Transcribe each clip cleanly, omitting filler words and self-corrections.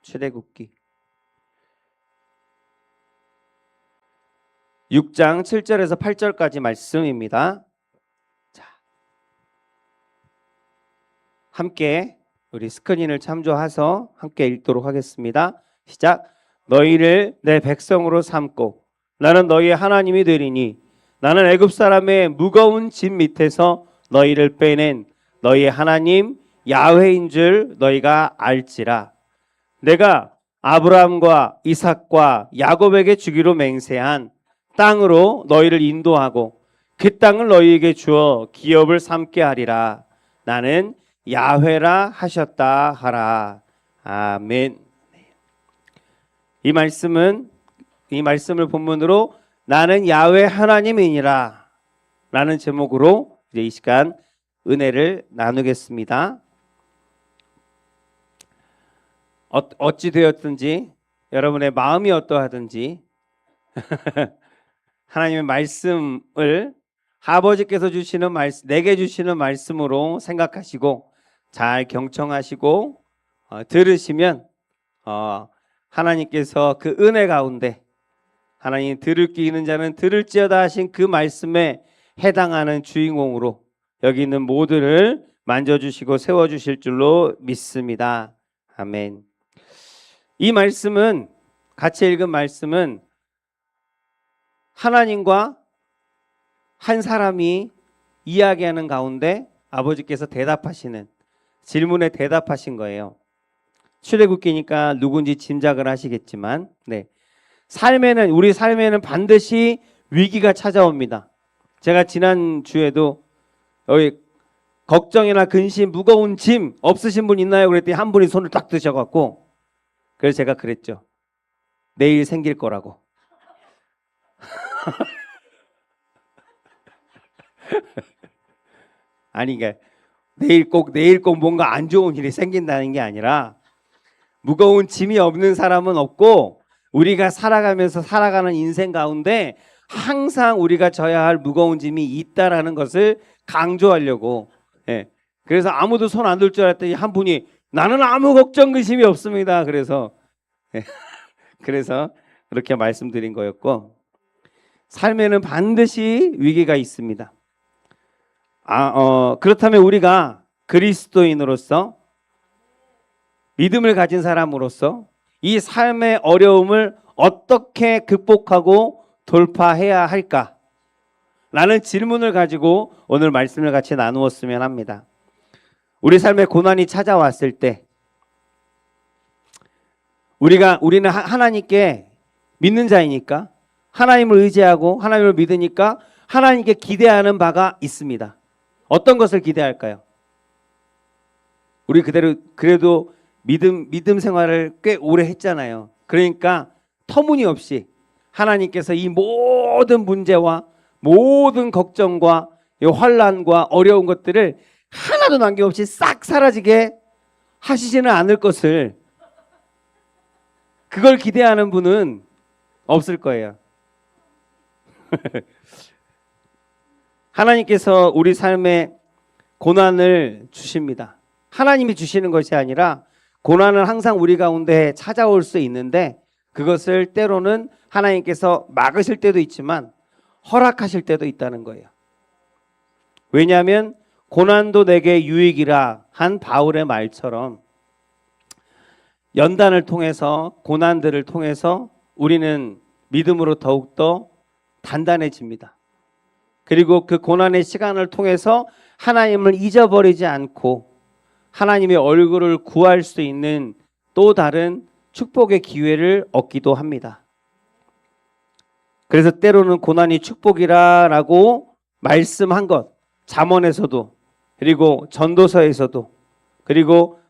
출애굽기 6장 7절에서 8절까지 말씀입니다. 자, 함께 우리 스크린을 참조해서 함께 읽도록 하겠습니다. 시작. 너희를 내 백성으로 삼고 나는 너희의 하나님이 되리니 나는 애굽 사람의 무거운 짐 밑에서 너희를 빼낸 너희의 하나님 야훼인 줄 너희가 알지라. 내가 아브라함과 이삭과 야곱에게 주기로 맹세한 땅으로 너희를 인도하고 그 땅을 너희에게 주어 기업을 삼게 하리라. 나는 야훼라 하셨다 하라. 아멘. 이 말씀을 본문으로 나는 야훼 하나님이니라 라는 제목으로 이제 이 시간 은혜를 나누겠습니다. 어찌 되었든지 여러분의 마음이 어떠하든지 하나님의 말씀을 아버지께서 주시는 말씀, 내게 주시는 말씀으로 생각하시고 잘 경청하시고 들으시면 하나님께서 그 은혜 가운데 하나님 들을 귀 있는 자는 들을지어다 하신 그 말씀에 해당하는 주인공으로 여기 있는 모두를 만져주시고 세워주실 줄로 믿습니다. 아멘. 이 말씀은 같이 읽은 말씀은 하나님과 한 사람이 이야기하는 가운데 아버지께서 대답하시는 질문에 대답하신 거예요. 출애굽기니까 누군지 짐작을 하시겠지만 우리 삶에는 반드시 위기가 찾아옵니다. 제가 지난 주에도 여기 걱정이나 근심, 무거운 짐 없으신 분 있나요? 그랬더니 한 분이 손을 딱 드셔갖고 그래서 제가 그랬죠. 내일 생길 거라고. 아니 그러니까 내일 꼭 뭔가 안 좋은 일이 생긴다는 게 아니라 무거운 짐이 없는 사람은 없고 우리가 살아가면서 살아가는 인생 가운데 항상 우리가 져야 할 무거운 짐이 있다라는 것을 강조하려고. 그래서 아무도 손 안 들 줄 알았더니 한 분이 나는 아무 걱정 근심이 없습니다. 그래서 그렇게 말씀드린 거였고 삶에는 반드시 위기가 있습니다. 그렇다면 우리가 그리스도인으로서 믿음을 가진 사람으로서 이 삶의 어려움을 어떻게 극복하고 돌파해야 할까? 라는 질문을 가지고 오늘 말씀을 같이 나누었으면 합니다. 우리 삶에 고난이 찾아왔을 때 우리는 하나님께 믿는 자이니까 하나님을 의지하고 하나님을 믿으니까 하나님께 기대하는 바가 있습니다. 어떤 것을 기대할까요? 우리 그래도 믿음 생활을 꽤 오래 했잖아요. 그러니까 터무니없이 하나님께서 이 모든 문제와 모든 걱정과 환난과 어려운 것들을 하나도 남김없이 싹 사라지게 하시지는 않을 것을 그걸 기대하는 분은 없을 거예요. 하나님께서 우리 삶에 고난을 주십니다. 하나님이 주시는 것이 아니라 고난은 항상 우리 가운데 찾아올 수 있는데 그것을 때로는 하나님께서 막으실 때도 있지만 허락하실 때도 있다는 거예요. 왜냐하면 고난도 내게 유익이라 한 바울의 말처럼 연단을 통해서 고난들을 통해서 우리는 믿음으로 더욱더 단단해집니다. 그리고 그 고난의 시간을 통해서 하나님을 잊어버리지 않고 하나님의 얼굴을 구할 수 있는 또 다른 축복의 기회를 얻기도 합니다. 그래서 때로는 고난이 축복이라고 말씀한 것, 잠언에서도 그리고 전도서에서도 그리고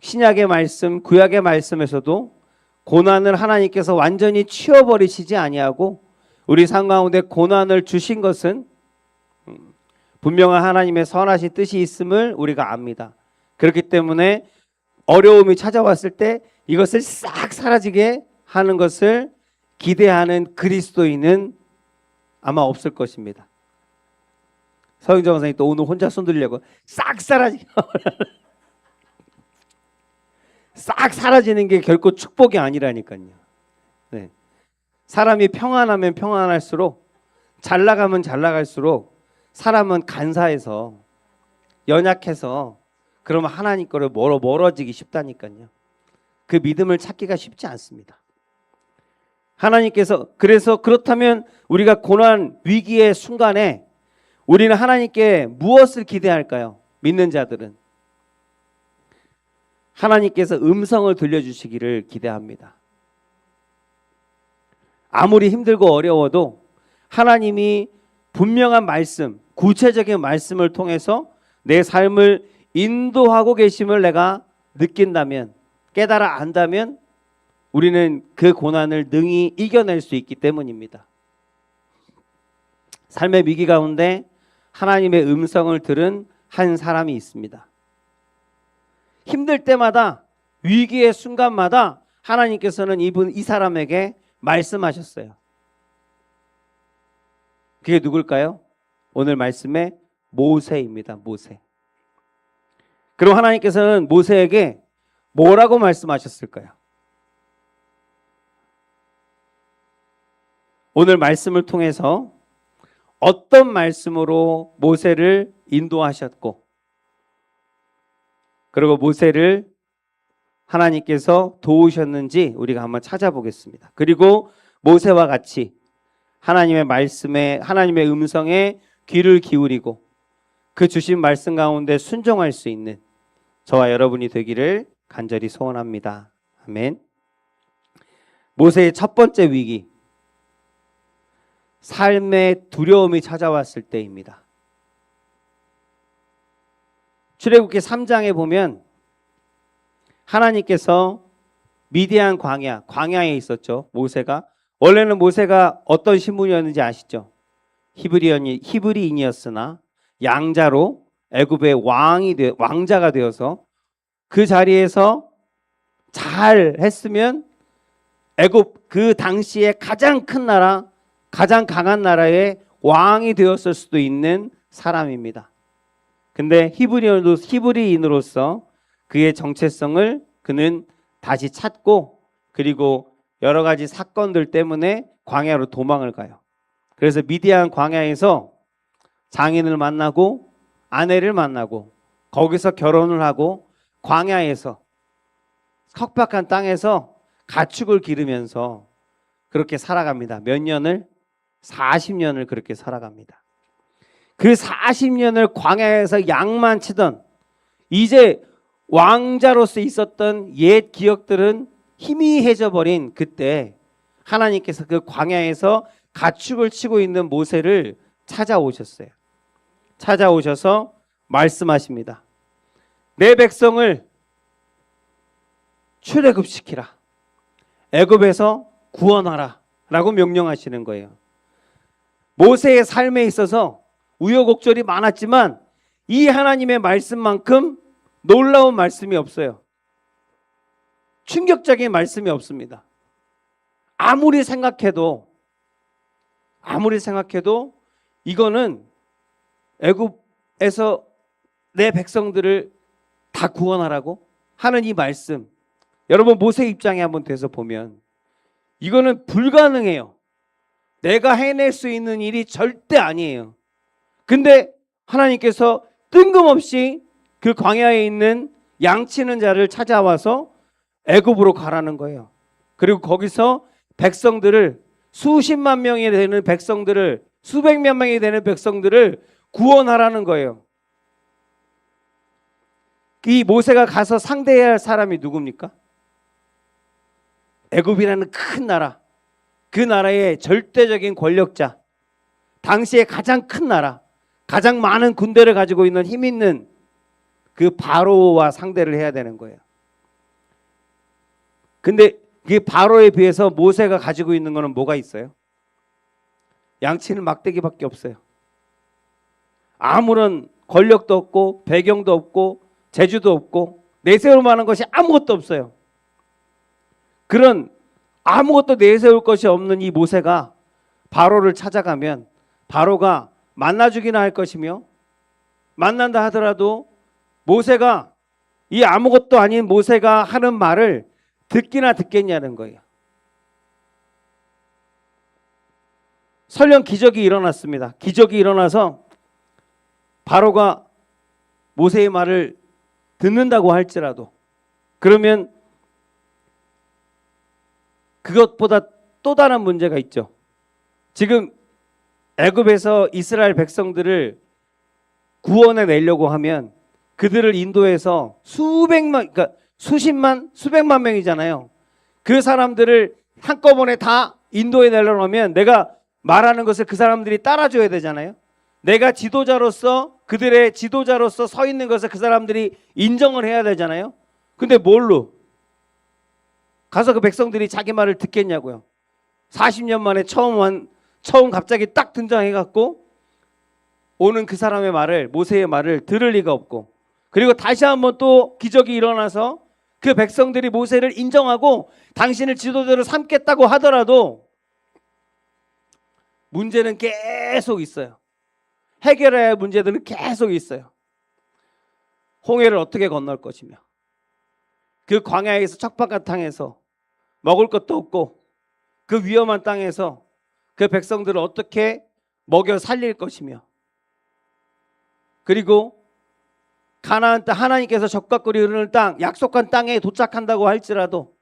신약의 말씀, 구약의 말씀에서도 고난을 하나님께서 완전히 치워버리시지 아니하고 우리 삶 가운데 고난을 주신 것은 분명한 하나님의 선하신 뜻이 있음을 우리가 압니다. 그렇기 때문에 어려움이 찾아왔을 때 이것을 싹 사라지게 하는 것을 기대하는 그리스도인은 아마 없을 것입니다. 서영정 선생님 또 오늘 혼자 손 들려고 싹 사라지게 싹 사라지는 게 결코 축복이 아니라니까요. 네. 사람이 평안하면 평안할수록, 잘 나가면 잘 나갈수록 사람은 간사해서 연약해서 그러면 하나님 거를 멀어지기 쉽다니까요. 그 믿음을 찾기가 쉽지 않습니다. 하나님께서, 그래서 그렇다면 우리가 고난 위기의 순간에 우리는 하나님께 무엇을 기대할까요? 믿는 자들은 하나님께서 음성을 들려주시기를 기대합니다. 아무리 힘들고 어려워도 하나님이 분명한 말씀, 구체적인 말씀을 통해서 내 삶을 인도하고 계심을 내가 느낀다면, 깨달아 안다면 우리는 그 고난을 능히 이겨낼 수 있기 때문입니다. 삶의 위기 가운데 하나님의 음성을 들은 한 사람이 있습니다. 힘들 때마다, 위기의 순간마다 하나님께서는 이 사람에게 말씀하셨어요. 그게 누굴까요? 오늘 말씀의 모세입니다. 모세. 그럼 하나님께서는 모세에게 뭐라고 말씀하셨을까요? 오늘 말씀을 통해서 어떤 말씀으로 모세를 인도하셨고, 그리고 모세를 하나님께서 도우셨는지 우리가 한번 찾아보겠습니다. 그리고 모세와 같이 하나님의 말씀에, 하나님의 음성에 귀를 기울이고 그 주신 말씀 가운데 순종할 수 있는 저와 여러분이 되기를 간절히 소원합니다. 아멘. 모세의 첫 번째 위기, 삶의 두려움이 찾아왔을 때입니다. 출애굽기 3장에 보면 하나님께서 미디안 광야에 있었죠. 모세가. 원래는 모세가 어떤 신분이었는지 아시죠? 히브리인이었으나 양자로 애굽의 왕자가 되어서 그 자리에서 잘 했으면 애굽 그 당시에 가장 큰 나라, 가장 강한 나라의 왕이 되었을 수도 있는 사람입니다. 근데 히브리인으로서 그의 정체성을 그는 다시 찾고, 그리고 여러 가지 사건들 때문에 광야로 도망을 가요. 그래서 미디안 광야에서 장인을 만나고 아내를 만나고 거기서 결혼을 하고 광야에서 척박한 땅에서 가축을 기르면서 그렇게 살아갑니다. 몇 년을? 40년을 그렇게 살아갑니다. 그 40년을 광야에서 양만 치던, 이제 왕자로서 있었던 옛 기억들은 희미해져 버린 그때 하나님께서 그 광야에서 가축을 치고 있는 모세를 찾아오셨어요. 찾아오셔서 말씀하십니다. 내 백성을 출애굽시키라. 애굽에서 구원하라 라고 명령하시는 거예요. 모세의 삶에 있어서 우여곡절이 많았지만 이 하나님의 말씀만큼 놀라운 말씀이 없어요. 충격적인 말씀이 없습니다. 아무리 생각해도 이거는 애굽에서 내 백성들을 다 구원하라고 하는 이 말씀, 여러분 모세 입장에 한번 돼서 보면 이거는 불가능해요. 내가 해낼 수 있는 일이 절대 아니에요. 근데 하나님께서 뜬금없이 그 광야에 있는 양치는 자를 찾아와서 애굽으로 가라는 거예요. 그리고 거기서 백성들을, 수십만 명이 되는 백성들을, 수백만 명이 되는 백성들을 구원하라는 거예요. 이 모세가 가서 상대해야 할 사람이 누굽니까? 애굽이라는 큰 나라, 그 나라의 절대적인 권력자, 당시에 가장 큰 나라, 가장 많은 군대를 가지고 있는 힘 있는 그 바로와 상대를 해야 되는 거예요. 근데 그 바로에 비해서 모세가 가지고 있는 거는 뭐가 있어요? 양치는 막대기밖에 없어요. 아무런 권력도 없고 배경도 없고 재주도 없고 내세울 만한 것이 아무것도 없어요. 그런 아무것도 내세울 것이 없는 이 모세가 바로를 찾아가면 바로가 만나주기나 할 것이며, 만난다 하더라도 모세가 이 아무것도 아닌 모세가 하는 말을 듣기나 듣겠냐는 거예요. 설령 기적이 일어났습니다. 기적이 일어나서 바로가 모세의 말을 듣는다고 할지라도, 그러면 그것보다 또 다른 문제가 있죠. 지금 애굽에서 이스라엘 백성들을 구원해 내려고 하면 그들을 인도해서 수백만, 그러니까 수십만, 수백만 명이잖아요. 그 사람들을 한꺼번에 다 인도해 내려고 하면 내가 말하는 것을 그 사람들이 따라줘야 되잖아요. 내가 지도자로서, 그들의 지도자로서 서 있는 것을 그 사람들이 인정을 해야 되잖아요. 근데 뭘로? 가서 그 백성들이 자기 말을 듣겠냐고요. 40년 만에 처음 갑자기 딱 등장해갖고 오는 그 사람의 말을, 모세의 말을 들을 리가 없고, 그리고 다시 한번 또 기적이 일어나서 그 백성들이 모세를 인정하고 당신을 지도자로 삼겠다고 하더라도 문제는 계속 있어야 해결해야 할 문제들은 계속 있어요. 홍해를 어떻게 건널 것이며, 그 광야에서 척박한 땅에서 먹을 것도 없고 그 위험한 땅에서 그 백성들을 어떻게 먹여 살릴 것이며, 그리고 가나안 땅, 하나님께서 적과 꿀이 흐르는 땅, 약속한 땅에 도착한다고 할지라도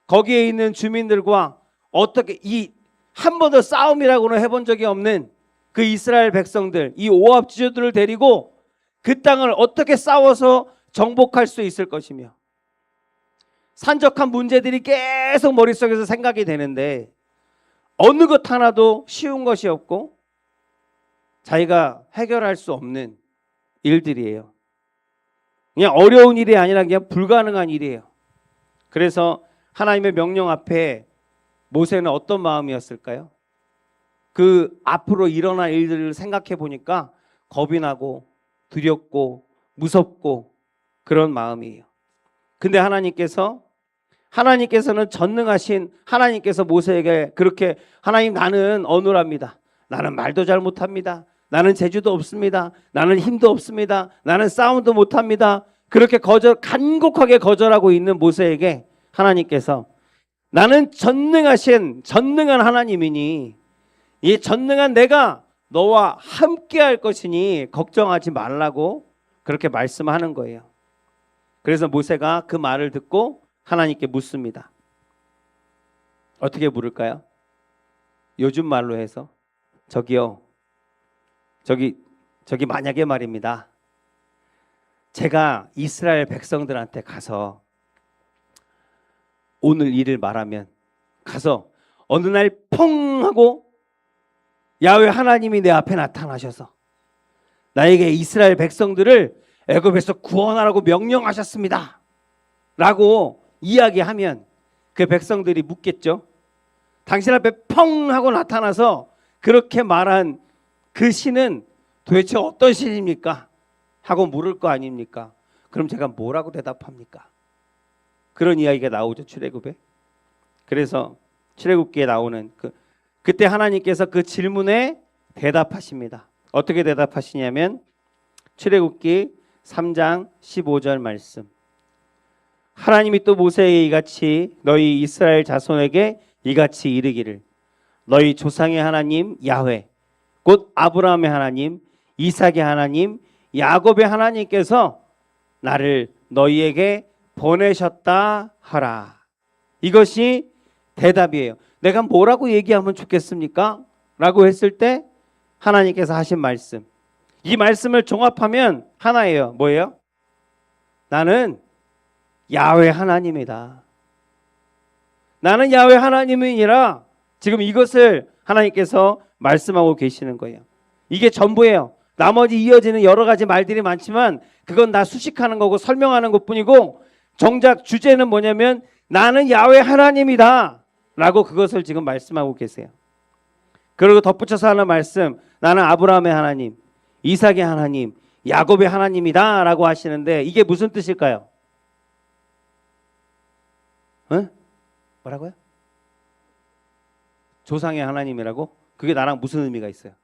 거기에 있는 주민들과 어떻게, 이 한 번도 싸움이라고는 해본 적이 없는 그 이스라엘 백성들, 이 오합 지주들을 데리고 그 땅을 어떻게 싸워서 정복할 수 있을 것이며, 산적한 문제들이 계속 머릿속에서 생각이 되는데 어느 것 하나도 쉬운 것이 없고 자기가 해결할 수 없는 일들이에요. 그냥 어려운 일이 아니라 그냥 불가능한 일이에요. 그래서 하나님의 명령 앞에 모세는 어떤 마음이었을까요? 그 앞으로 일어날 일들을 생각해 보니까 겁이 나고 두렵고 무섭고 그런 마음이에요. 근데 하나님께서는 전능하신 하나님께서 모세에게 그렇게, 하나님, 나는 어눌합니다. 나는 말도 잘 못합니다. 나는 재주도 없습니다. 나는 힘도 없습니다. 나는 싸움도 못합니다. 그렇게 간곡하게 거절하고 있는 모세에게 하나님께서, 나는 전능한 하나님이니 이 전능한 내가 너와 함께 할 것이니 걱정하지 말라고 그렇게 말씀하는 거예요. 그래서 모세가 그 말을 듣고 하나님께 묻습니다. 어떻게 물을까요? 요즘 말로 해서, 저기요, 저기 만약에 말입니다, 제가 이스라엘 백성들한테 가서 오늘 일을 말하면, 가서 어느 날 펑 하고 야훼 하나님이 내 앞에 나타나셔서 나에게 이스라엘 백성들을 애굽에서 구원하라고 명령하셨습니다 라고 이야기하면 그 백성들이 묻겠죠. 당신 앞에 펑 하고 나타나서 그렇게 말한 그 신은 도대체 어떤 신입니까? 하고 물을 거 아닙니까? 그럼 제가 뭐라고 대답합니까? 그런 이야기가 나오죠, 출애굽에. 그래서 출애굽기에 나오는 그때 하나님께서 그 질문에 대답하십니다. 어떻게 대답하시냐면 출애굽기 3장 15절 말씀. 하나님이 또 모세에게 이같이 너희 이스라엘 자손에게 이같이 이르기를, 너희 조상의 하나님 야훼 곧 아브라함의 하나님, 이삭의 하나님, 야곱의 하나님께서 나를 너희에게 보내셨다 하라. 이것이 대답이에요. 내가 뭐라고 얘기하면 좋겠습니까? 라고 했을 때 하나님께서 하신 말씀, 이 말씀을 종합하면 하나예요. 뭐예요? 나는 야훼 하나님이다. 나는 야훼 하나님이니라. 지금 이것을 하나님께서 말씀하고 계시는 거예요. 이게 전부예요. 나머지 이어지는 여러 가지 말들이 많지만 그건 다 수식하는 거고 설명하는 것뿐이고, 정작 주제는 뭐냐면 나는 야훼 하나님이다 라고 그것을 지금 말씀하고 계세요. 그리고 덧붙여서 하는 말씀, 나는 아브라함의 하나님, 이삭의 하나님, 야곱의 하나님이다 라고 하시는데 이게 무슨 뜻일까요? 뭐라고요? 조상의 하나님이라고? 그게 나랑 무슨 의미가 있어요?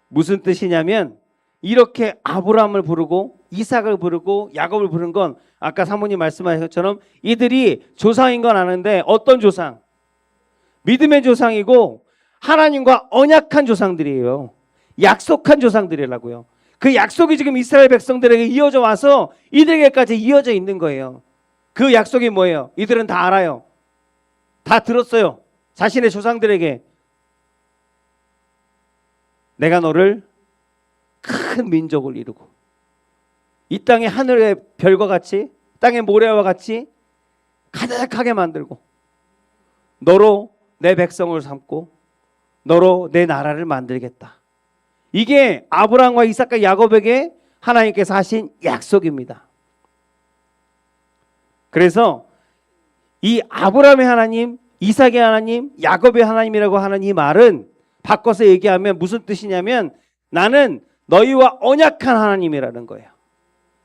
무슨 뜻이냐면 이렇게 아브라함을 부르고 이삭을 부르고 야곱을 부른 건 아까 사모님 말씀하신 것처럼 이들이 조상인 건 아는데 어떤 조상? 믿음의 조상이고 하나님과 언약한 조상들이에요. 약속한 조상들이라고요. 그 약속이 지금 이스라엘 백성들에게 이어져 와서 이들에게까지 이어져 있는 거예요. 그 약속이 뭐예요? 이들은 다 알아요. 다 들었어요. 자신의 조상들에게 내가 너를 큰 민족을 이루고 이 땅의 하늘의 별과 같이 땅의 모래와 같이 가득하게 만들고 너로 내 백성을 삼고 너로 내 나라를 만들겠다. 이게 아브라함과 이삭과 야곱에게 하나님께서 하신 약속입니다. 그래서 이 아브라함의 하나님, 이삭의 하나님, 야곱의 하나님이라고 하는 이 말은 바꿔서 얘기하면 무슨 뜻이냐면 나는 너희와 언약한 하나님이라는 거예요.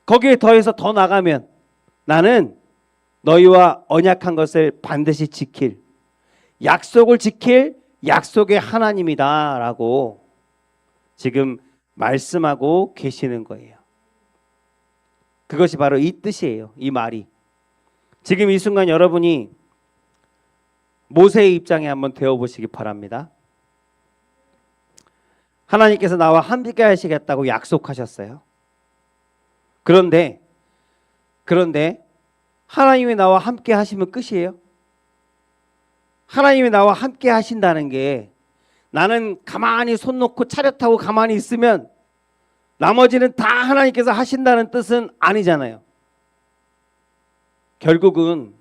거기에 더해서 더 나가면 나는 너희와 언약한 것을 반드시 지킬, 약속을 지킬 약속의 하나님이다라고 지금 말씀하고 계시는 거예요. 그것이 바로 이 뜻이에요. 이 말이. 지금 이 순간 여러분이 모세의 입장에 한번 되어보시기 바랍니다. 하나님께서 나와 함께 하시겠다고 약속하셨어요. 그런데 하나님이 나와 함께 하시면 끝이에요. 하나님이 나와 함께 하신다는 게 나는 가만히 손 놓고 차렷하고 가만히 있으면 나머지는 다 하나님께서 하신다는 뜻은 아니잖아요. 결국은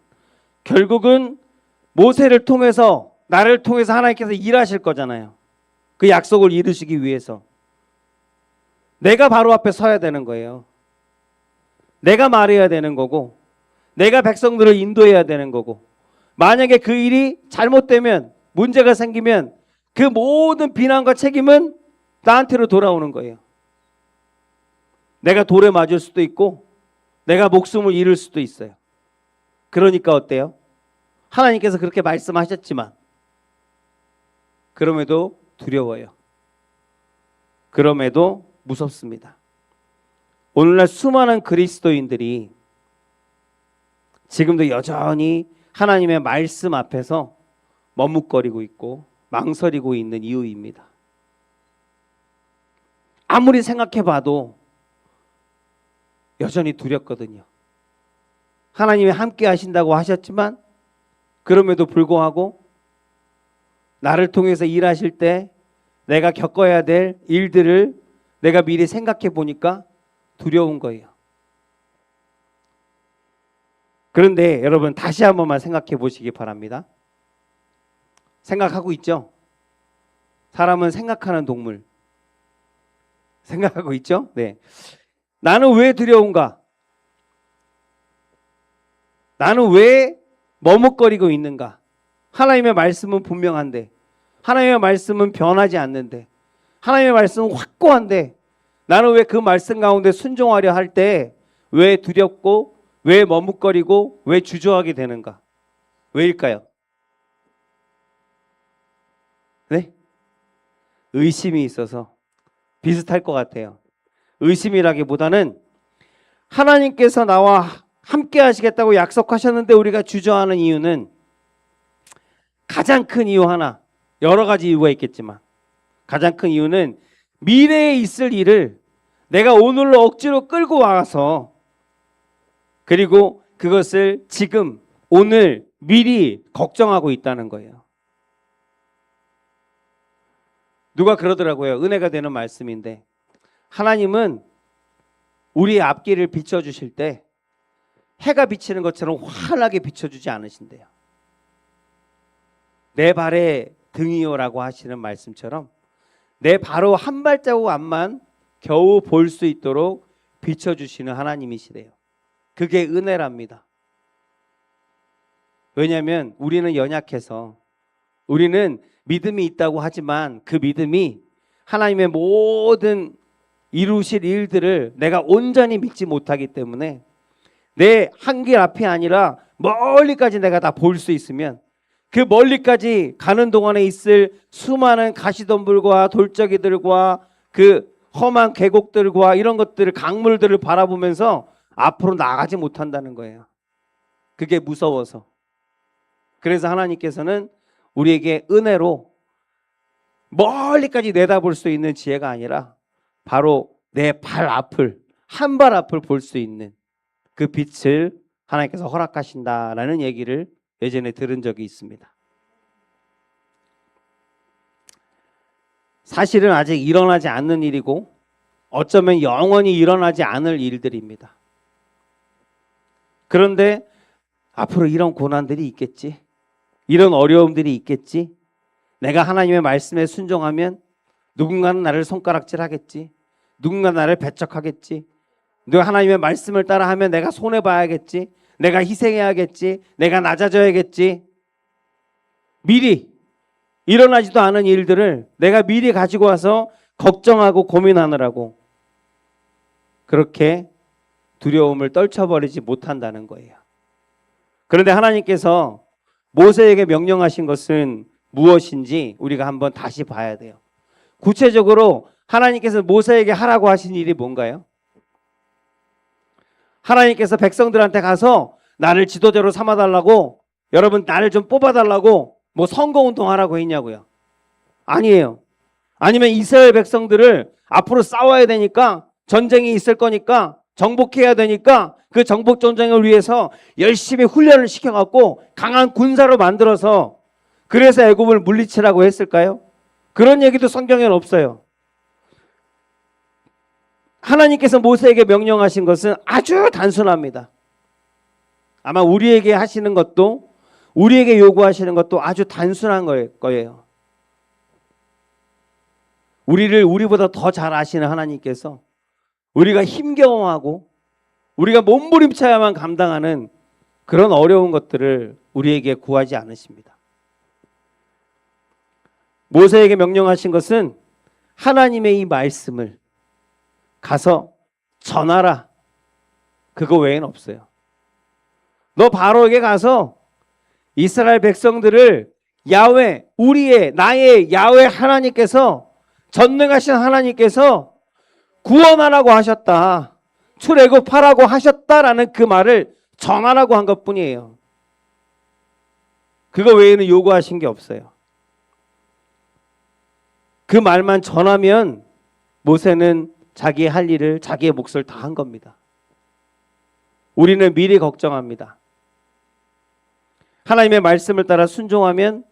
모세를 통해서 나를 통해서 하나님께서 일하실 거잖아요. 그 약속을 이루시기 위해서 내가 바로 앞에 서야 되는 거예요. 내가 말해야 되는 거고 내가 백성들을 인도해야 되는 거고 만약에 그 일이 잘못되면 문제가 생기면 그 모든 비난과 책임은 나한테로 돌아오는 거예요. 내가 돌에 맞을 수도 있고 내가 목숨을 잃을 수도 있어요. 그러니까 어때요? 하나님께서 그렇게 말씀하셨지만 그럼에도 두려워요. 그럼에도 무섭습니다. 오늘날 수많은 그리스도인들이 지금도 여전히 하나님의 말씀 앞에서 머뭇거리고 있고 망설이고 있는 이유입니다. 아무리 생각해봐도 여전히 두렵거든요. 하나님이 함께 하신다고 하셨지만 그럼에도 불구하고 나를 통해서 일하실 때 내가 겪어야 될 일들을 내가 미리 생각해 보니까 두려운 거예요. 그런데 여러분 다시 한 번만 생각해 보시기 바랍니다. 생각하고 있죠? 사람은 생각하는 동물. 생각하고 있죠? 네. 나는 왜 두려운가? 나는 왜 머뭇거리고 있는가? 하나님의 말씀은 분명한데, 하나님의 말씀은 변하지 않는데, 하나님의 말씀은 확고한데, 나는 왜 그 말씀 가운데 순종하려 할 때 왜 두렵고, 왜 머뭇거리고, 왜 주저하게 되는가? 왜일까요? 네? 의심이 있어서 비슷할 것 같아요. 의심이라기보다는 하나님께서 나와 함께 하시겠다고 약속하셨는데 우리가 주저하는 이유는 가장 큰 이유 하나, 여러 가지 이유가 있겠지만 가장 큰 이유는 미래에 있을 일을 내가 오늘로 억지로 끌고 와서 그리고 그것을 지금 오늘 미리 걱정하고 있다는 거예요. 누가 그러더라고요. 은혜가 되는 말씀인데 하나님은 우리의 앞길을 비춰주실 때 해가 비치는 것처럼 환하게 비춰주지 않으신대요. 내 발의 등이요라고 하시는 말씀처럼 내 바로 한 발자국 앞만 겨우 볼 수 있도록 비춰주시는 하나님이시래요. 그게 은혜랍니다. 왜냐하면 우리는 연약해서 우리는 믿음이 있다고 하지만 그 믿음이 하나님의 모든 이루실 일들을 내가 온전히 믿지 못하기 때문에 내 한 길 앞이 아니라 멀리까지 내가 다 볼 수 있으면 그 멀리까지 가는 동안에 있을 수많은 가시덤불과 돌적이들과 그 험한 계곡들과 이런 것들을, 강물들을 바라보면서 앞으로 나가지 못한다는 거예요. 그게 무서워서. 그래서 하나님께서는 우리에게 은혜로 멀리까지 내다볼 수 있는 지혜가 아니라 바로 내 발 앞을, 한 발 앞을 볼 수 있는 그 빛을 하나님께서 허락하신다라는 얘기를 예전에 들은 적이 있습니다. 사실은 아직 일어나지 않는 일이고 어쩌면 영원히 일어나지 않을 일들입니다. 그런데 앞으로 이런 고난들이 있겠지, 이런 어려움들이 있겠지, 내가 하나님의 말씀에 순종하면 누군가는 나를 손가락질하겠지, 누군가 나를 배척하겠지, 내가 하나님의 말씀을 따라하면 내가 손해봐야겠지, 내가 희생해야겠지, 내가 낮아져야겠지. 미리 일어나지도 않은 일들을 내가 미리 가지고 와서 걱정하고 고민하느라고 그렇게 두려움을 떨쳐버리지 못한다는 거예요. 그런데 하나님께서 모세에게 명령하신 것은 무엇인지 우리가 한번 다시 봐야 돼요. 구체적으로 하나님께서 모세에게 하라고 하신 일이 뭔가요? 하나님께서 백성들한테 가서 나를 지도자로 삼아달라고, 여러분 나를 좀 뽑아달라고 뭐 선거운동 하라고 했냐고요? 아니에요. 아니면 이스라엘 백성들을 앞으로 싸워야 되니까, 전쟁이 있을 거니까 정복해야 되니까 그 정복 전쟁을 위해서 열심히 훈련을 시켜갖고 강한 군사로 만들어서 그래서 애굽을 물리치라고 했을까요? 그런 얘기도 성경에는 없어요. 하나님께서 모세에게 명령하신 것은 아주 단순합니다. 아마 우리에게 하시는 것도, 우리에게 요구하시는 것도 아주 단순한 거예요. 우리를 우리보다 더 잘 아시는 하나님께서 우리가 힘겨워하고 우리가 몸부림쳐야만 감당하는 그런 어려운 것들을 우리에게 구하지 않으십니다. 모세에게 명령하신 것은 하나님의 이 말씀을 가서 전하라. 그거 외에는 없어요. 너 바로에게 가서 이스라엘 백성들을 야훼, 우리의, 나의 야훼 하나님께서, 전능하신 하나님께서 구원하라고 하셨다, 출애굽하라고 하셨다라는 그 말을 전하라고 한 것뿐이에요. 그거 외에는 요구하신 게 없어요. 그 말만 전하면 모세는 자기의 할 일을, 자기의 몫을 다 한 겁니다. 우리는 미리 걱정합니다. 하나님의 말씀을 따라 순종하면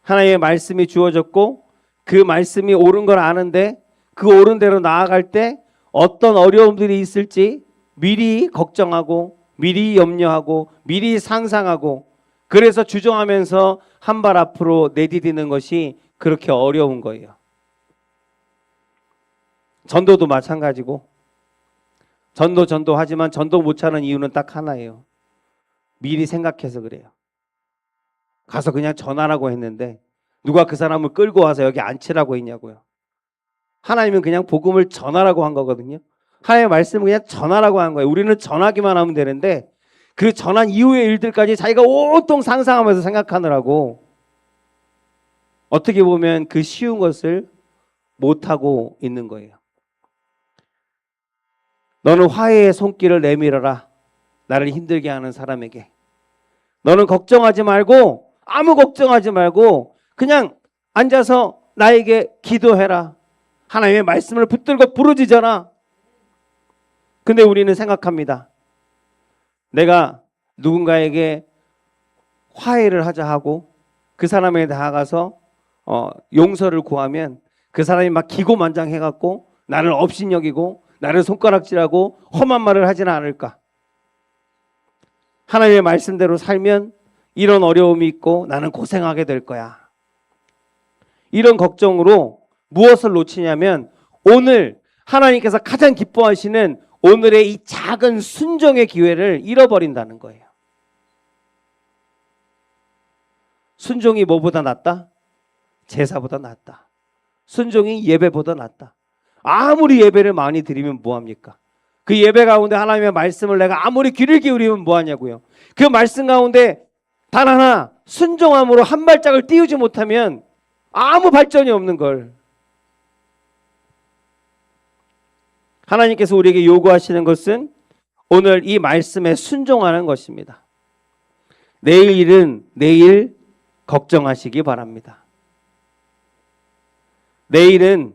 하나님의 말씀이 주어졌고 그 말씀이 옳은 걸 아는데 그 옳은 대로 나아갈 때 어떤 어려움들이 있을지 미리 걱정하고 미리 염려하고 미리 상상하고, 그래서 주저하면서 한 발 앞으로 내디디는 것이 그렇게 어려운 거예요. 전도도 마찬가지고, 전도하지만 전도 못 하는 이유는 딱 하나예요. 미리 생각해서 그래요. 가서 그냥 전하라고 했는데 누가 그 사람을 끌고 와서 여기 앉히라고 했냐고요. 하나님은 그냥 복음을 전하라고 한 거거든요. 하나님의 말씀을 그냥 전하라고 한 거예요. 우리는 전하기만 하면 되는데 그 전한 이후의 일들까지 자기가 온통 상상하면서 생각하느라고 어떻게 보면 그 쉬운 것을 못하고 있는 거예요. 너는 화해의 손길을 내밀어라. 나를 힘들게 하는 사람에게. 너는 걱정하지 말고, 아무 걱정하지 말고 그냥 앉아서 나에게 기도해라. 하나님의 말씀을 붙들고 부르짖어라. 근데 우리는 생각합니다. 내가 누군가에게 화해를 하자 하고 그 사람에게 나아가서 용서를 구하면 그 사람이 막 기고만장해갖고 나를 업신여기고 나를 손가락질하고 험한 말을 하지는 않을까. 하나님의 말씀대로 살면 이런 어려움이 있고 나는 고생하게 될 거야. 이런 걱정으로 무엇을 놓치냐면 오늘 하나님께서 가장 기뻐하시는 오늘의 이 작은 순종의 기회를 잃어버린다는 거예요. 순종이 뭐보다 낫다? 제사보다 낫다. 순종이 예배보다 낫다. 아무리 예배를 많이 드리면 뭐합니까? 그 예배 가운데 하나님의 말씀을 내가 아무리 귀를 기울이면 뭐하냐고요. 그 말씀 가운데 단 하나 순종함으로 한 발짝을 띄우지 못하면 아무 발전이 없는 걸. 하나님께서 우리에게 요구하시는 것은 오늘 이 말씀에 순종하는 것입니다. 내일 일은 내일 걱정하시기 바랍니다. 내일은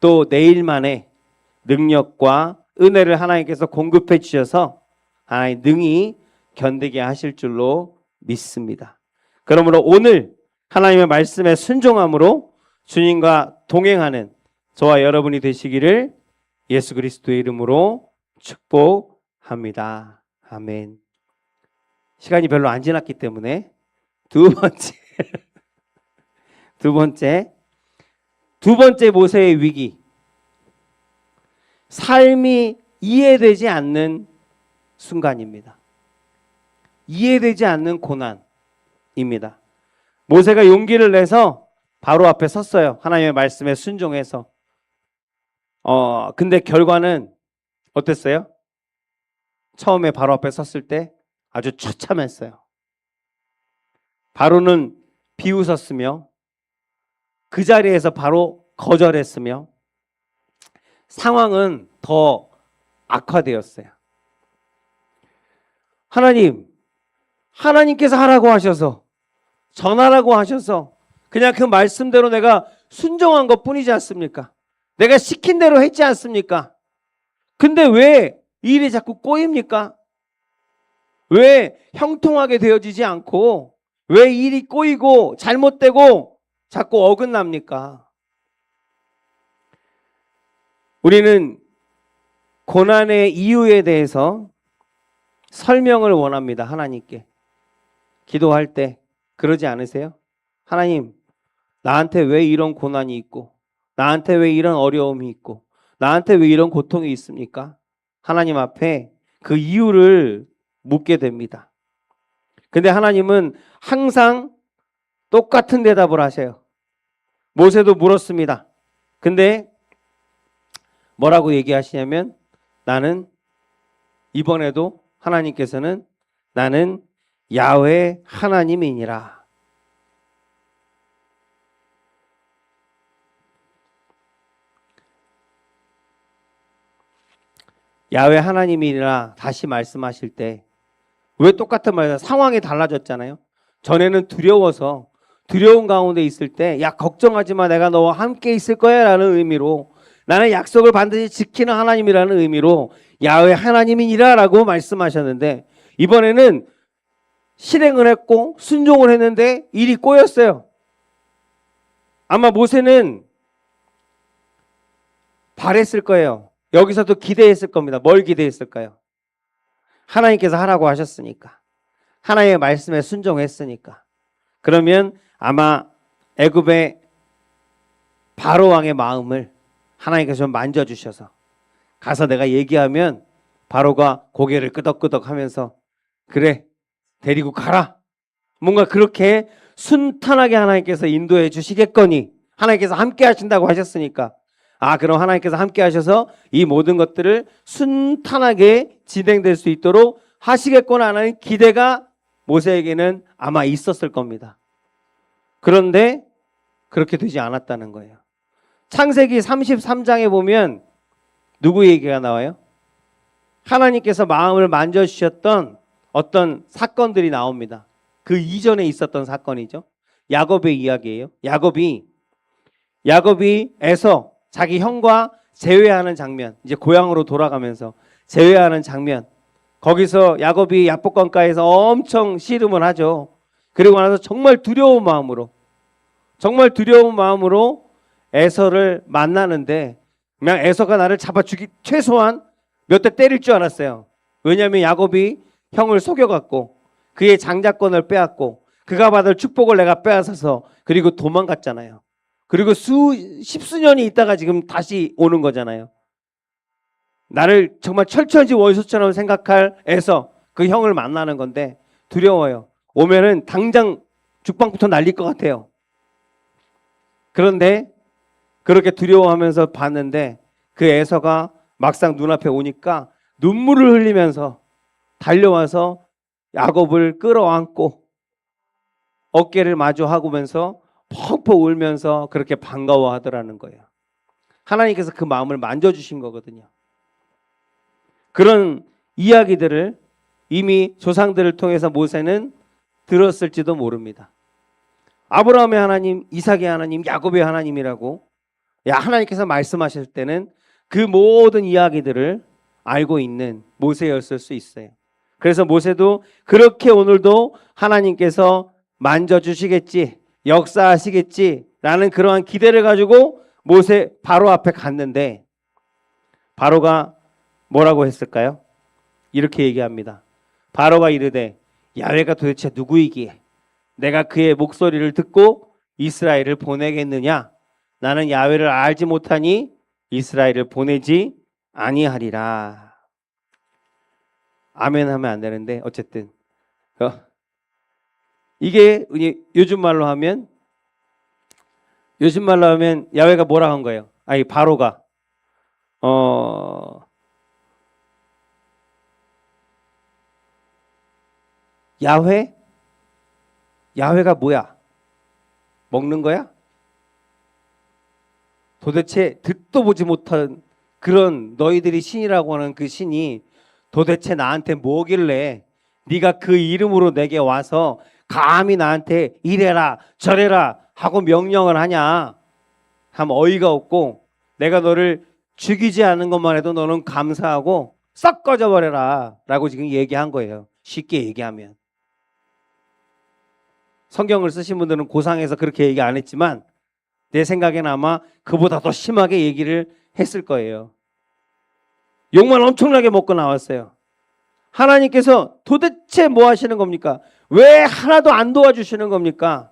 또 내일만의 능력과 은혜를 하나님께서 공급해 주셔서 하나님 능히 견디게 하실 줄로 믿습니다. 그러므로 오늘 하나님의 말씀에 순종함으로 주님과 동행하는 저와 여러분이 되시기를 예수 그리스도의 이름으로 축복합니다. 아멘. 시간이 별로 안 지났기 때문에 두 번째 모세의 위기. 삶이 이해되지 않는 순간입니다. 이해되지 않는 고난입니다. 모세가 용기를 내서 바로 앞에 섰어요. 하나님의 말씀에 순종해서. 근데 결과는 어땠어요? 처음에 바로 앞에 섰을 때 아주 처참했어요. 바로는 비웃었으며 그 자리에서 바로 거절했으며 상황은 더 악화되었어요. 하나님께서 하라고 하셔서 전하라고 하셔서 그냥 그 말씀대로 내가 순종한 것 뿐이지 않습니까? 내가 시킨 대로 했지 않습니까? 근데 왜 일이 자꾸 꼬입니까? 왜 형통하게 되어지지 않고 왜 일이 꼬이고 잘못되고 자꾸 어긋납니까? 우리는 고난의 이유에 대해서 설명을 원합니다. 하나님께. 기도할 때 그러지 않으세요? 하나님, 나한테 왜 이런 고난이 있고 나한테 왜 이런 어려움이 있고 나한테 왜 이런 고통이 있습니까? 하나님 앞에 그 이유를 묻게 됩니다. 근데 하나님은 항상 똑같은 대답을 하세요. 모세도 물었습니다. 근데 뭐라고 얘기하시냐면 나는 이번에도 하나님께서는 나는 야훼 하나님이니라. 야훼 하나님이니라 다시 말씀하실 때 왜 똑같은 말이야? 상황이 달라졌잖아요. 전에는 두려워서 두려운 가운데 있을 때 야 걱정하지 마 내가 너와 함께 있을 거야 라는 의미로 나는 약속을 반드시 지키는 하나님이라는 의미로 야훼 하나님이니라 라고 말씀하셨는데 이번에는 실행을 했고 순종을 했는데 일이 꼬였어요. 아마 모세는 바랬을 거예요. 여기서도 기대했을 겁니다. 뭘 기대했을까요? 하나님께서 하라고 하셨으니까. 하나님의 말씀에 순종했으니까. 그러면 아마 애굽의 바로 왕의 마음을 하나님께서 좀 만져주셔서 가서 내가 얘기하면 바로가 고개를 끄덕끄덕 하면서 그래 데리고 가라. 뭔가 그렇게 순탄하게 하나님께서 인도해 주시겠거니 하나님께서 함께 하신다고 하셨으니까 그럼 하나님께서 함께 하셔서 이 모든 것들을 순탄하게 진행될 수 있도록 하시겠구나 하는 기대가 모세에게는 아마 있었을 겁니다. 그런데 그렇게 되지 않았다는 거예요. 창세기 33장에 보면 누구 얘기가 나와요? 하나님께서 마음을 만져주셨던 어떤 사건들이 나옵니다. 그 이전에 있었던 사건이죠. 야곱의 이야기예요. 야곱이 에서 자기 형과 재회하는 장면, 이제 고향으로 돌아가면서 재회하는 장면. 거기서 야곱이 야복강가에서 엄청 씨름을 하죠. 그리고 나서 정말 두려운 마음으로 에서를 만나는데 그냥 에서가 나를 잡아 죽이 최소한 몇 대 때릴 줄 알았어요. 왜냐하면 야곱이 형을 속여갖고 그의 장자권을 빼앗고 그가 받을 축복을 내가 빼앗아서 그리고 도망갔잖아요. 그리고 십수년이 있다가 지금 다시 오는 거잖아요. 나를 정말 철천지 원수처럼 생각할 에서 그 형을 만나는 건데 두려워요. 오면은 당장 죽방부터 날릴 것 같아요. 그런데 그렇게 두려워하면서 봤는데 그 에서가 막상 눈앞에 오니까 눈물을 흘리면서 달려와서 야곱을 끌어안고 어깨를 마주하고면서 펑펑 울면서 그렇게 반가워하더라는 거예요. 하나님께서 그 마음을 만져주신 거거든요. 그런 이야기들을 이미 조상들을 통해서 모세는 들었을지도 모릅니다. 아브라함의 하나님, 이삭의 하나님, 야곱의 하나님이라고 하나님께서 말씀하실 때는 그 모든 이야기들을 알고 있는 모세였을 수 있어요. 그래서 모세도 그렇게 오늘도 하나님께서 만져주시겠지, 역사하시겠지라는 그러한 기대를 가지고 모세 바로 앞에 갔는데 바로가 뭐라고 했을까요? 이렇게 얘기합니다. 바로가 이르되 야훼가 도대체 누구이기에 내가 그의 목소리를 듣고 이스라엘을 보내겠느냐? 나는 야훼를 알지 못하니 이스라엘을 보내지 아니하리라. 아멘 하면 안 되는데 어쨌든 이게 요즘 말로 하면 야훼가 뭐라 한 거예요? 아니 바로가 야훼가 뭐야? 먹는 거야? 도대체 듣도 보지 못한 그런 너희들이 신이라고 하는 그 신이 도대체 나한테 뭐길래 네가 그 이름으로 내게 와서 감히 나한테 이래라 저래라 하고 명령을 하냐 하면 어이가 없고 내가 너를 죽이지 않은 것만 해도 너는 감사하고 썩 꺼져버려라 라고 지금 얘기한 거예요. 쉽게 얘기하면. 성경을 쓰신 분들은 고상해서 그렇게 얘기 안 했지만 내 생각에는 아마 그보다 더 심하게 얘기를 했을 거예요. 욕만 엄청나게 먹고 나왔어요. 하나님께서 도대체 뭐 하시는 겁니까? 왜 하나도 안 도와주시는 겁니까?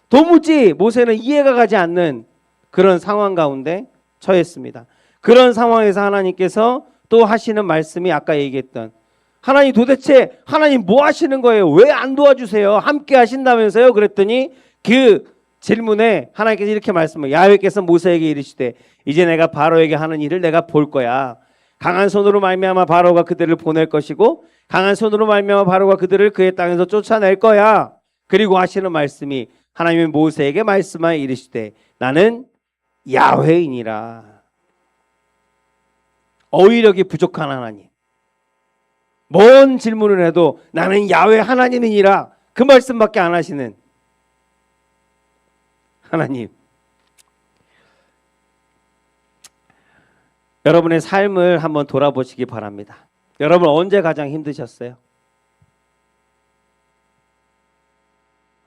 도무지 모세는 이해가 가지 않는 그런 상황 가운데 처했습니다. 그런 상황에서 하나님께서 또 하시는 말씀이 아까 얘기했던 하나님 도대체 하나님 뭐 하시는 거예요? 왜 안 도와주세요? 함께 하신다면서요? 그랬더니 그 질문에 하나님께서 이렇게 말씀해요. 야훼께서 모세에게 이르시되 이제 내가 바로에게 하는 일을 내가 볼 거야. 강한 손으로 말미암아 바로가 그들을 보낼 것이고 강한 손으로 말미암아 바로가 그들을 그의 땅에서 쫓아낼 거야. 그리고 하시는 말씀이 하나님이 모세에게 말씀하여 이르시되 나는 야훼이니라. 어휘력이 부족한 하나님. 뭔 질문을 해도 나는 야훼 하나님이니라 그 말씀밖에 안 하시는 하나님. 여러분의 삶을 한번 돌아보시기 바랍니다. 여러분 언제 가장 힘드셨어요?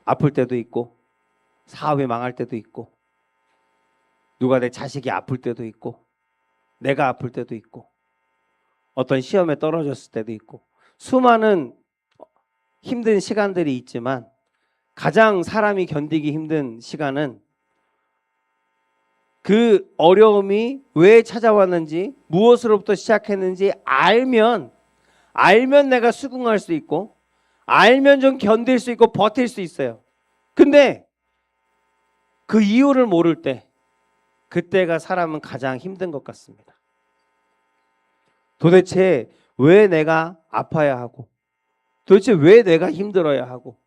아플 때도 있고 사업이 망할 때도 있고 누가 내 자식이 아플 때도 있고 내가 아플 때도 있고 어떤 시험에 떨어졌을 때도 있고 수많은 힘든 시간들이 있지만 가장 사람이 견디기 힘든 시간은 그 어려움이 왜 찾아왔는지 무엇으로부터 시작했는지 알면 내가 수긍할 수 있고 알면 좀 견딜 수 있고 버틸 수 있어요. 근데 그 이유를 모를 때 그때가 사람은 가장 힘든 것 같습니다. 도대체 왜 내가 아파야 하고 도대체 왜 내가 힘들어야 하고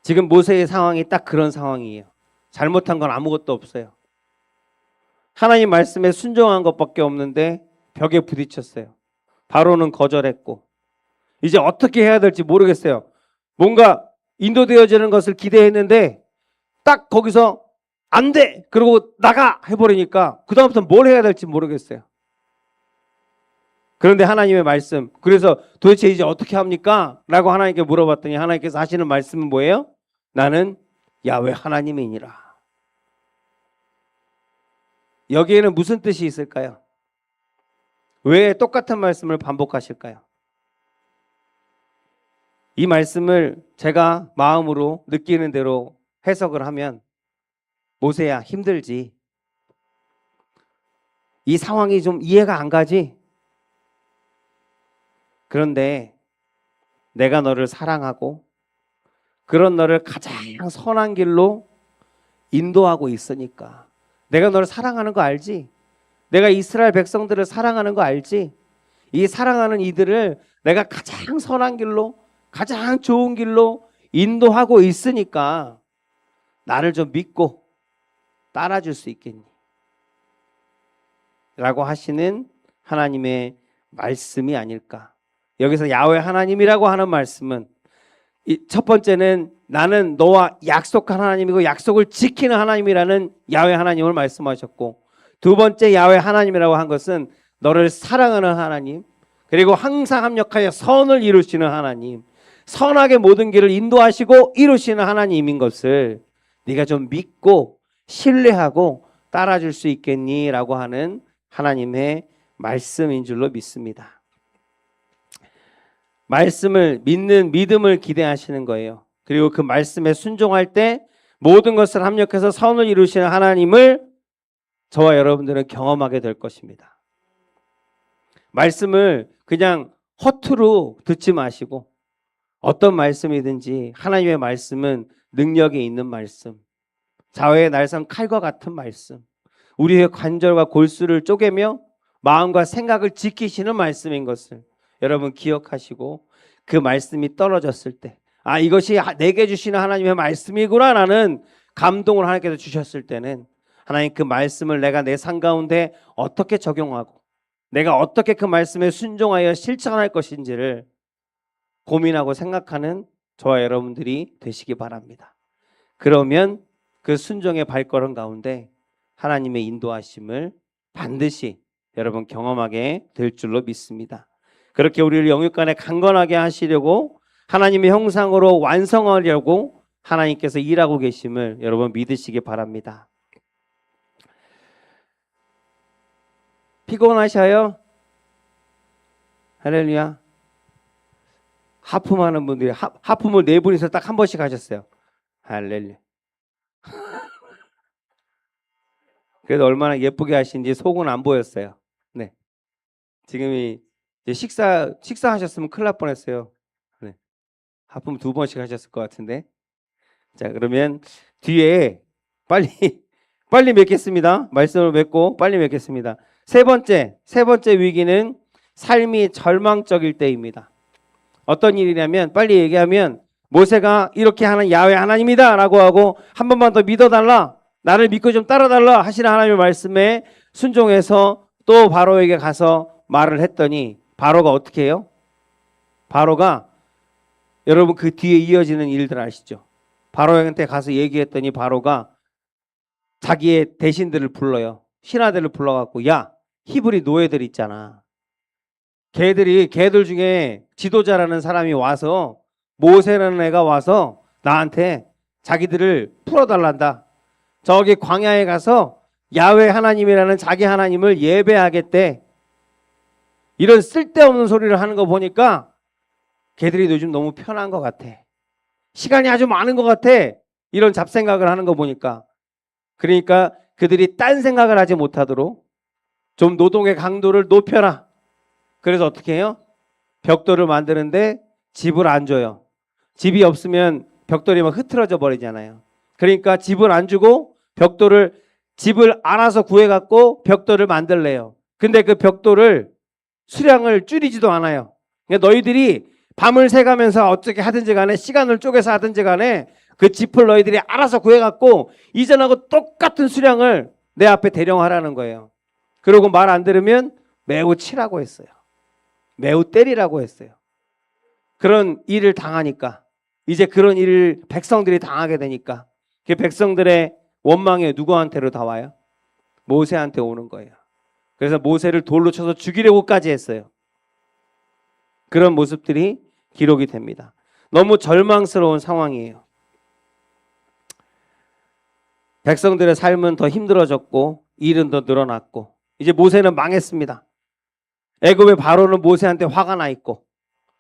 지금 모세의 상황이 딱 그런 상황이에요. 잘못한 건 아무것도 없어요. 하나님 말씀에 순종한 것밖에 없는데 벽에 부딪혔어요. 바로는 거절했고 이제 어떻게 해야 될지 모르겠어요. 뭔가 인도되어지는 것을 기대했는데 딱 거기서 안 돼! 그러고 나가! 해버리니까 그 다음부터 뭘 해야 될지 모르겠어요. 그런데 하나님의 말씀, 그래서 도대체 이제 어떻게 합니까? 라고 하나님께 물어봤더니 하나님께서 하시는 말씀은 뭐예요? 나는 야훼 하나님이니라. 여기에는 무슨 뜻이 있을까요? 왜 똑같은 말씀을 반복하실까요? 이 말씀을 제가 마음으로 느끼는 대로 해석을 하면 모세야 힘들지. 이 상황이 좀 이해가 안 가지? 그런데 내가 너를 사랑하고 그런 너를 가장 선한 길로 인도하고 있으니까 내가 너를 사랑하는 거 알지? 내가 이스라엘 백성들을 사랑하는 거 알지? 이 사랑하는 이들을 내가 가장 선한 길로 가장 좋은 길로 인도하고 있으니까 나를 좀 믿고 따라줄 수 있겠니? 라고 하시는 하나님의 말씀이 아닐까. 여기서 야훼 하나님이라고 하는 말씀은 첫 번째는 나는 너와 약속한 하나님이고 약속을 지키는 하나님이라는 야훼 하나님을 말씀하셨고, 두 번째 야훼 하나님이라고 한 것은 너를 사랑하는 하나님, 그리고 항상 합력하여 선을 이루시는 하나님, 선하게 모든 길을 인도하시고 이루시는 하나님인 것을 네가 좀 믿고 신뢰하고 따라줄 수 있겠니? 라고 하는 하나님의 말씀인 줄로 믿습니다. 말씀을 믿는 믿음을 기대하시는 거예요. 그리고 그 말씀에 순종할 때 모든 것을 합력해서 선을 이루시는 하나님을 저와 여러분들은 경험하게 될 것입니다. 말씀을 그냥 허투루 듣지 마시고 어떤 말씀이든지 하나님의 말씀은 능력이 있는 말씀, 자외의 날선 칼과 같은 말씀, 우리의 관절과 골수를 쪼개며 마음과 생각을 지키시는 말씀인 것을 여러분 기억하시고, 그 말씀이 떨어졌을 때 이것이 내게 주시는 하나님의 말씀이구나 라는 감동을 하나님께서 주셨을 때는 하나님 그 말씀을 내가 내 삶 가운데 어떻게 적용하고 내가 어떻게 그 말씀에 순종하여 실천할 것인지를 고민하고 생각하는 저와 여러분들이 되시기 바랍니다. 그러면 그 순종의 발걸음 가운데 하나님의 인도하심을 반드시 여러분 경험하게 될 줄로 믿습니다. 그렇게 우리를 영육간에 강건하게 하시려고 하나님의 형상으로 완성하려고 하나님께서 일하고 계심을 여러분 믿으시기 바랍니다. 피곤하셔요? 할렐루야. 하품하는 분들이 하품을 4분이서 딱 한 번씩 하셨어요. 할렐루야. 그래도 얼마나 예쁘게 하신지 속은 안 보였어요. 네. 지금이 이제 식사하셨으면 큰일 날 뻔했어요. 네. 하품 2번씩 하셨을 것 같은데. 자, 그러면 뒤에 빨리 맺겠습니다. 말씀을 맺고 빨리 맺겠습니다. 세 번째 위기는 삶이 절망적일 때입니다. 어떤 일이냐면, 빨리 얘기하면 모세가 이렇게 하는 야훼 하나님이다 라고 하고 한 번만 더 믿어달라, 나를 믿고 좀 따라달라 하시는 하나님의 말씀에 순종해서 또 바로에게 가서 말을 했더니 바로가 어떻게 해요? 바로가, 여러분 그 뒤에 이어지는 일들 아시죠? 바로한테 가서 얘기했더니 바로가 자기의 대신들을 불러요. 신하들을 불러갖고, 야, 히브리 노예들 있잖아. 걔들 중에 지도자라는 사람이 와서, 모세라는 애가 와서 나한테 자기들을 풀어달란다. 저기 광야에 가서 야훼 하나님이라는 자기 하나님을 예배하겠대. 이런 쓸데없는 소리를 하는 거 보니까 걔들이 요즘 너무 편한 것 같아. 시간이 아주 많은 것 같아. 이런 잡생각을 하는 거 보니까. 그러니까 그들이 딴 생각을 하지 못하도록 좀 노동의 강도를 높여라. 그래서 어떻게 해요? 벽돌을 만드는데 집을 안 줘요. 집이 없으면 벽돌이 막 흐트러져 버리잖아요. 그러니까 집을 안 주고 집을 알아서 구해갖고 벽돌을 만들래요. 근데 그 벽돌을 수량을 줄이지도 않아요. 그러니까 너희들이 밤을 새가면서 어떻게 하든지 간에, 시간을 쪼개서 하든지 간에 그 짚을 너희들이 알아서 구해갖고 이전하고 똑같은 수량을 내 앞에 대령하라는 거예요. 그리고 말 안 들으면 매우 치라고 했어요. 매우 때리라고 했어요. 그런 일을 당하니까, 이제 그런 일을 백성들이 당하게 되니까 그 백성들의 원망이 누구한테로 다 와요? 모세한테 오는 거예요. 그래서 모세를 돌로 쳐서 죽이려고까지 했어요. 그런 모습들이 기록이 됩니다. 너무 절망스러운 상황이에요. 백성들의 삶은 더 힘들어졌고 일은 더 늘어났고 이제 모세는 망했습니다. 애굽의 바로는 모세한테 화가 나 있고,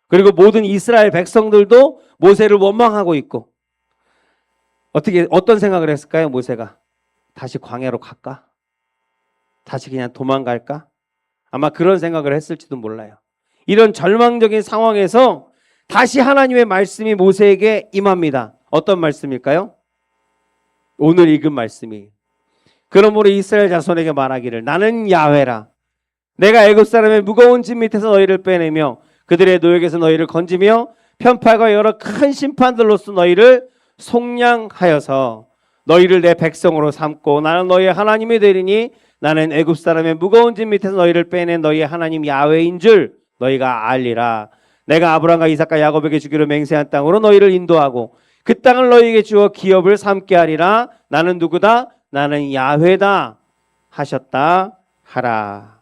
그리고 모든 이스라엘 백성들도 모세를 원망하고 있고, 어떤 생각을 했을까요? 모세가 다시 광야로 갈까? 다시 그냥 도망갈까? 아마 그런 생각을 했을지도 몰라요. 이런 절망적인 상황에서 다시 하나님의 말씀이 모세에게 임합니다. 어떤 말씀일까요? 오늘 읽은 말씀이, 그러므로 이스라엘 자손에게 말하기를, 나는 야훼라, 내가 애굽 사람의 무거운 짐 밑에서 너희를 빼내며 그들의 노역에서 너희를 건지며 편팔과 여러 큰 심판들로서 너희를 속량하여서 너희를 내 백성으로 삼고 나는 너희의 하나님이 되리니 나는 애굽 사람의 무거운 짐 밑에서 너희를 빼낸 너희의 하나님 야훼인 줄 너희가 알리라. 내가 아브라함과 이삭과 야곱에게 주기로 맹세한 땅으로 너희를 인도하고 그 땅을 너희에게 주어 기업을 삼게 하리라. 나는 누구다? 나는 야훼다 하셨다 하라.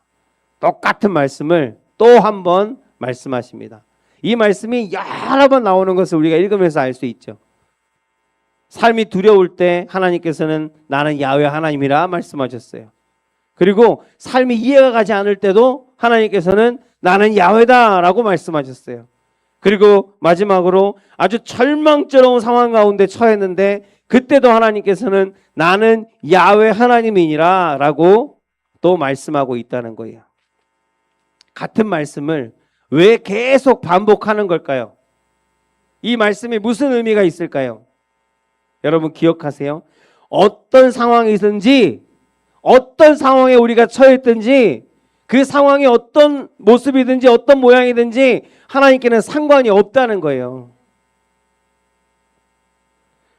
똑같은 말씀을 또 한 번 말씀하십니다. 이 말씀이 여러 번 나오는 것을 우리가 읽으면서 알 수 있죠. 삶이 두려울 때 하나님께서는 나는 야훼 하나님이라 말씀하셨어요. 그리고 삶이 이해가 가지 않을 때도 하나님께서는 나는 야훼다라고 말씀하셨어요. 그리고 마지막으로 아주 절망스러운 상황 가운데 처했는데 그때도 하나님께서는 나는 야훼 하나님이니라 라고 또 말씀하고 있다는 거예요. 같은 말씀을 왜 계속 반복하는 걸까요? 이 말씀이 무슨 의미가 있을까요? 여러분 기억하세요. 어떤 상황이든지 어떤 상황에 우리가 처했든지 그 상황이 어떤 모습이든지 어떤 모양이든지 하나님께는 상관이 없다는 거예요.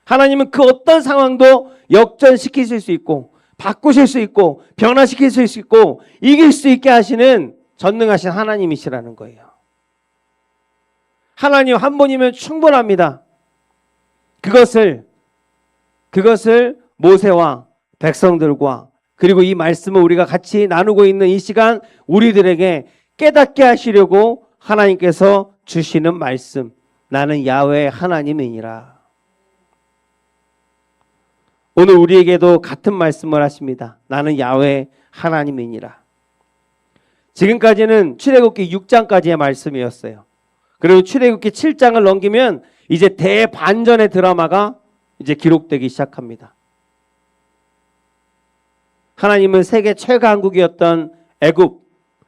하나님은 그 어떤 상황도 역전시키실 수 있고 바꾸실 수 있고 변화시킬 수 있고 이길 수 있게 하시는 전능하신 하나님이시라는 거예요. 하나님 한 분이면 충분합니다. 그것을 모세와 백성들과 그리고 이 말씀을 우리가 같이 나누고 있는 이 시간 우리들에게 깨닫게 하시려고 하나님께서 주시는 말씀, 나는 야훼 하나님이니라. 오늘 우리에게도 같은 말씀을 하십니다. 나는 야훼 하나님이니라. 지금까지는 출애굽기 6장까지의 말씀이었어요. 그리고 출애굽기 7장을 넘기면 이제 대반전의 드라마가 이제 기록되기 시작합니다. 하나님은 세계 최강국이었던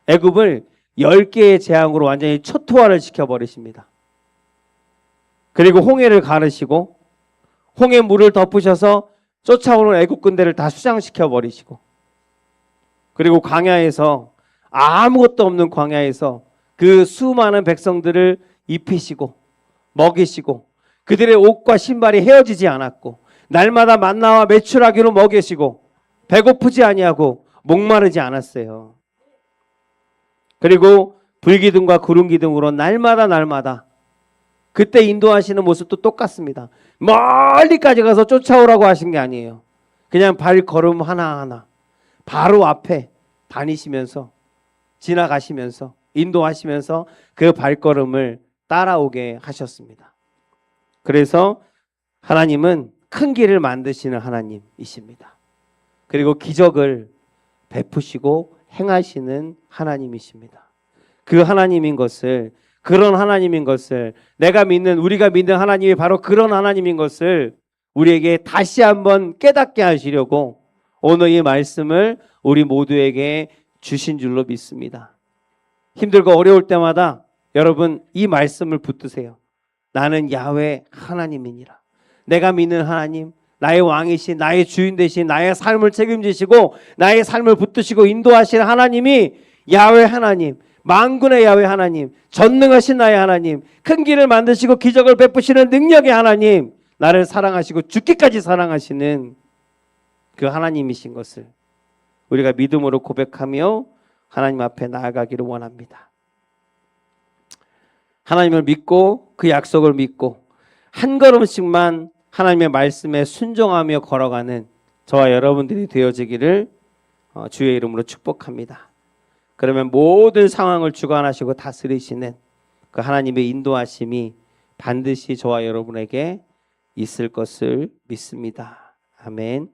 애굽을 10개의 재앙으로 완전히 초토화를 시켜버리십니다. 그리고 홍해를 가르시고 홍해 물을 덮으셔서 쫓아오는 애굽 군대를 다 수장시켜버리시고 그리고 광야에서 아무것도 없는 광야에서 그 수많은 백성들을 입히시고 먹이시고 그들의 옷과 신발이 헤어지지 않았고 날마다 만나와 메추라기로 먹이시고 배고프지 아니하고 목마르지 않았어요. 그리고 불기둥과 구름기둥으로 날마다 그때 인도하시는 모습도 똑같습니다. 멀리까지 가서 쫓아오라고 하신 게 아니에요. 그냥 발걸음 하나하나 바로 앞에 다니시면서 지나가시면서 인도하시면서 그 발걸음을 따라오게 하셨습니다. 그래서 하나님은 큰 길을 만드시는 하나님이십니다. 그리고 기적을 베푸시고 행하시는 하나님이십니다. 그 하나님인 것을, 그런 하나님인 것을, 내가 믿는, 우리가 믿는 하나님이 바로 그런 하나님인 것을 우리에게 다시 한번 깨닫게 하시려고 오늘 이 말씀을 우리 모두에게 주신 줄로 믿습니다. 힘들고 어려울 때마다 여러분 이 말씀을 붙드세요. 나는 야훼 하나님이니라. 내가 믿는 하나님, 나의 왕이신, 나의 주인 되신, 나의 삶을 책임지시고 나의 삶을 붙드시고 인도하시는 하나님이 야훼 하나님, 만군의 야훼 하나님, 전능하신 나의 하나님, 큰 길을 만드시고 기적을 베푸시는 능력의 하나님, 나를 사랑하시고 죽기까지 사랑하시는 그 하나님이신 것을 우리가 믿음으로 고백하며 하나님 앞에 나아가기를 원합니다. 하나님을 믿고 그 약속을 믿고 한 걸음씩만 하나님의 말씀에 순종하며 걸어가는 저와 여러분들이 되어지기를 주의 이름으로 축복합니다. 그러면 모든 상황을 주관하시고 다스리시는 그 하나님의 인도하심이 반드시 저와 여러분에게 있을 것을 믿습니다. 아멘.